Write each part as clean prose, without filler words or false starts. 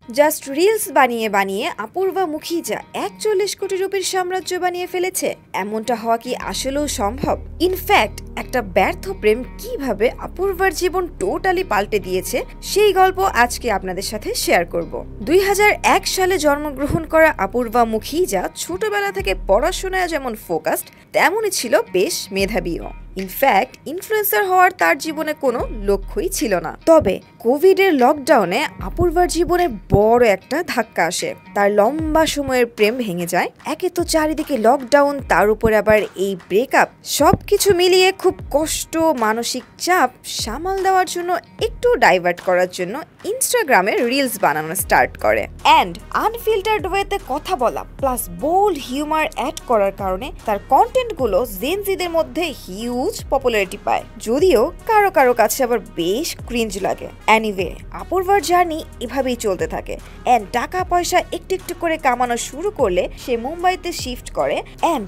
Just reels বানিয়ে বানিয়ে অপূর্বা মুখিজা ৪১ কোটি রুপির সাম্রাজ্য বানিয়ে ফেলেছে। এমনটা হওয়া কি আসলেও সম্ভব? ইনফ্যাক্ট একটা ব্যর্থ প্রেম কিভাবে অপূর্বার জীবন টোটালি পাল্টে দিয়েছে সেই গল্প আজকে আপনাদের সাথে শেয়ার করব। ২০০১ সালে জন্মগ্রহণ করা অপূর্বা মুখিজা ছোটবেলা থেকে পড়াশোনায় যেমন ফোকাসড তেমনই ছিল বেশ মেধাবীও। ইনফ্যাক্ট ইনফ্লুয়েন্সার হওয়ার তার জীবনে কোনো লক্ষ্যই ছিল না। তবে কোভিডের লকডাউনে অপূর্বার জীবনে বড় একটা ধাক্কা আসে। তার লম্বা সময়ের প্রেম ভেঙে যায়। একে তো চারিদিকে লকডাউন, তার উপরে আবার এই ব্রেকআপ, সবকিছু মিলিয়ে খুব কষ্ট, মানসিক চাপ সামাল দেওয়ার জন্য একটু ডাইভার্ট করার জন্য ইনস্টাগ্রামে রিলস বানানো স্টার্ট করে। অ্যান্ড আনফিল্টার্ড ওয়েতে কথা বলা প্লাস বোল্ড হিউমার অ্যাড করার কারণে তার কন্টেন্টগুলো জেনজিদের মধ্যে হিউজ পপুলারিটি পায়, যদিও কারো কারো কাছে আবার বেশ ক্রিঞ্জ লাগে। এনিওয়ে, অপূর্বার জার্নি এভাবেই চলতে থাকে। অ্যান্ড টাকা পয়সা একটু একটু করে কামানো শুরু করলে সে মুম্বাইতে শিফট করে অ্যান্ড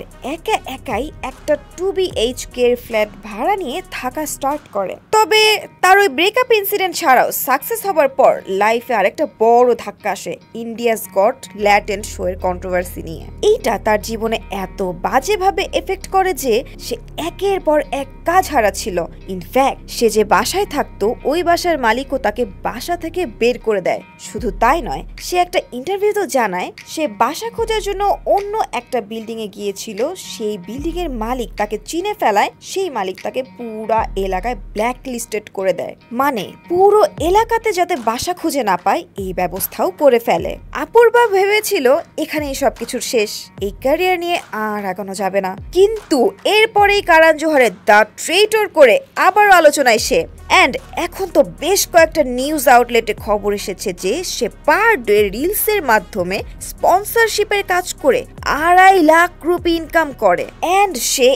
একাই একটা 2 BHK ফ্ল্যাট ভাড়া নিয়ে থাকা স্টার্ট করে। তবে তার ওই ব্রেকআপ ইনসিডেন্ট ছাড়াও সাকসেস হবার পর লাইফে আরেকটা বড় ধাক্কা আসে ইন্ডিয়াস গট ল্যাটেন্ট শো এর কন্ট্রোভার্সি নিয়ে। এইটা তার জীবনে এত বাজেভাবে এফেক্ট করে যে সে একের পর এক কাজ হারাচ্ছিল। ইনফ্যাক্ট সে যে বাসায় থাকতো ওই বাসার মালিকও তাকে বাসা থেকে বের করে দেয়। শুধু তাই নয়, সে একটা ইন্টারভিউতে জানায় সে বাসা খোঁজার জন্য অন্য একটা বিল্ডিং এ গিয়েছিল। সেই বিল্ডিং এর মালিক তাকে চিনে ফেলায় সেই মালিক তাকে পুরো এলাকায় ব্ল্যাক লিস্টেড করে দেয়। মানে পুরো এলাকাতে যাতে বাসা খুঁজে না পায় এই ব্যবস্থাও করে ফেলে। অপূর্বা ভেবেছিল এখানেই সবকিছুর শেষ, এই ক্যারিয়ার নিয়ে আর আগানো যাবে না। কিন্তু এরপরেই কারণ জোহরের দ্য ট্রেটর করে আবার আলোচনায় সে। অ্যান্ড এখন তো বেশ কয়েকটা নিউজ আউটলেটে খবর এসেছে যে সে পার ডে রিলসের মাধ্যমে স্পন্সরশিপের কাজ করে ২.৫ লাখ রুপি ইনকাম করে। অ্যান্ড সে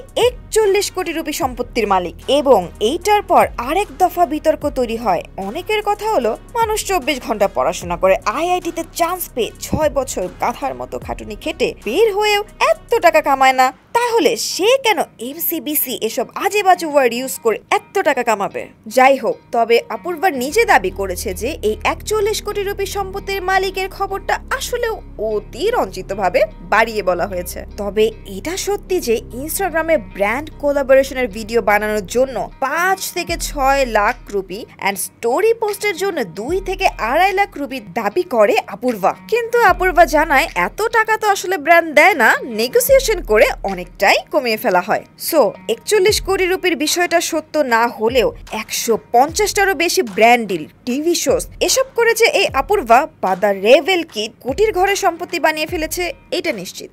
৪১ কোটি রুপি সম্পত্তির মালিক। এবং এইটার পর আরেক দফা বিতর্ক তৈরি হয়। অনেকের কথা হলো মানুষ ২৪ ঘন্টা পড়াশোনা করে আইআইটিতে চান্স পেয়ে ৬ বছর গাধার মতো খাটুনি খেটে বের হয়েও এত টাকা কামায় না, তাহলে সে কেন এমসিবিসি এসব আজে বাজে ওয়ার্ড ইউজ করে এত টাকা কামাবে? যাই হোক, তবে অপূর্বা নিজে দাবি করেছে যে এই ৪১ কোটি রুপি সম্পত্তির মালিকের খবরটা আসলেও অতি রঞ্চিতভাবে বাড়িয়ে বলা হয়েছে। তবে এটা সত্যি যে ইনস্টাগ্রামে ব্র্যান্ড কোলাবোরেশনের ভিডিও বানানোর জন্য ৫ থেকে ৬ লাখ রুপি অ্যান্ড স্টোরি পোস্টের জন্য ২ থেকে ২.৫ লাখ রুপি দাবি করে অপূর্বা। কিন্তু অপূর্বা জানায় এত টাকা তো আসলে ব্র্যান্ড দেয় না, নেগোসিয়েশন করে অনেকটাই কমিয়ে ফেলা হয়। সো ৪১ কোটি রুপির বিষয়টা সত্য না হলেও ১৫০টারও বেশি ব্র্যান্ড ডিল, টিভি শোজ এসব করেছে এই অপূর্বা বা দ্য রেভেল কিড কোটির ঘরে সম্পত্তি বানিয়ে ফেলেছে, এটা নিশ্চিত।